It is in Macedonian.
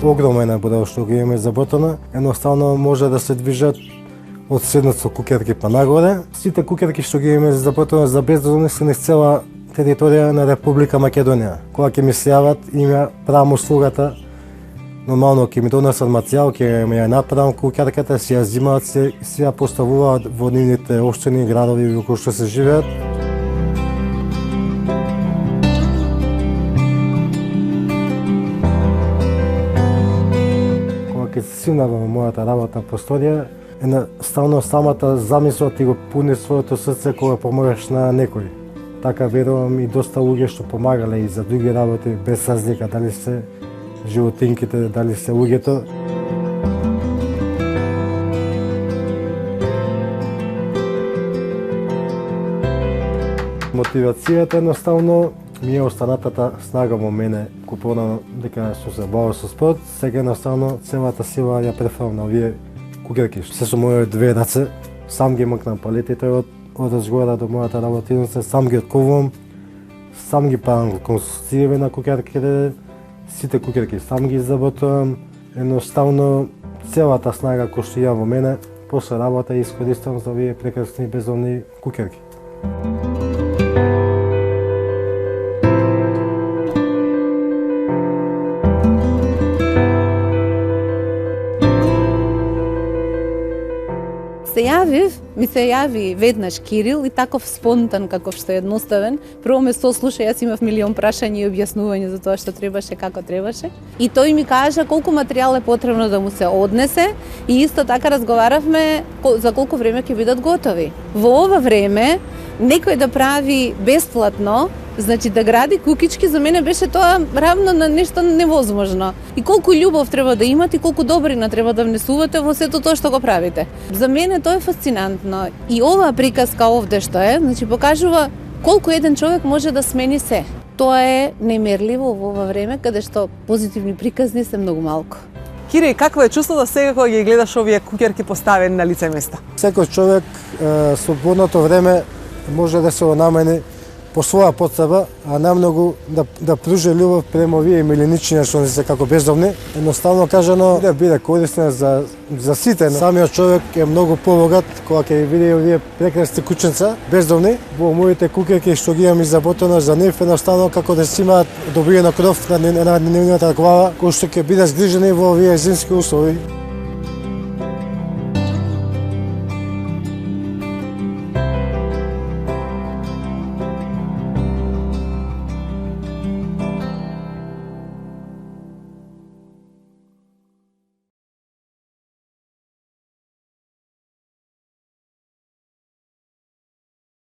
огромен број што ги имаме заботено, едноставно може да се движат од седноцо кукерки па нагоре. Сите кукерки што ги имаме заботено за бездомни се низ цела територија на Република Македонија. Кога ќе ми се јават, има правам услугата. Нормално ќе ми донесат материјал, ќе ми ја направам кукерката, си ја зимаат, си ја поставуваат во нивните општини, градови во кои што се живеат. Кога ќе се симна во мојата работна просторија, едноставно самата замисла ти го пуни своето срце кога помогаш на некој. Така верувам и доста луѓе што помагале и за други работи без разлика дали се животинките, дали се луѓето. Мотивацијата едноставно ми е останатата снага во мене, купона дека сум се бавил со спорт, сега едноставно целата сила ја префрлам на овие кукерки. Се со моје две раце, сам ги макнам палетите од разгора до мојата работилница, сам ги отковувам, сам ги правам конструкцији на кукерките, сите кукерки сам ги изработувам, едноставно целата снага која што имам во мене, после работа искористувам за овие прекрасни бездомни кукерки. Ми се јави веднаш Кирил и таков спонтан каков што е едноставен. Прво ме сослуша, јас имав милион прашања и објаснување за тоа што требаше, како требаше. И тој ми кажа колку материјал е потребно да му се однесе и исто така разговаравме за колку време ќе бидат готови. Во ова време некој да прави бесплатно, значи да гради кукички, за мене беше тоа равно на нешто невозможно. И колку љубов треба да имате и колку добрина треба да внесувате во сето тоа што го правите. За мене тоа е фасцинантно. И оваа приказка овде што е, значи покажува колку еден човек може да смени се. Тоа е немерливо во ова време каде што позитивни приказни се многу малку. Кире, какво е чувството сега кога ги гледаш овие кукерки поставени на лице места? Секој човек слободното време може да се онамени по своја потреба, а најмногу да пружи љубов према овие милиничиња што не се како бездомни. Едноставно кажано, да биде корисна за сите. Самиот човек е многу побогат кога ќе види овие прекрасни кученца бездомни. Во моите кукерки што ги имам изработено за нив, едноставно како да си имаат добриена кров на нивната глава, кои што ќе бидат згрижени во овие зимски услови.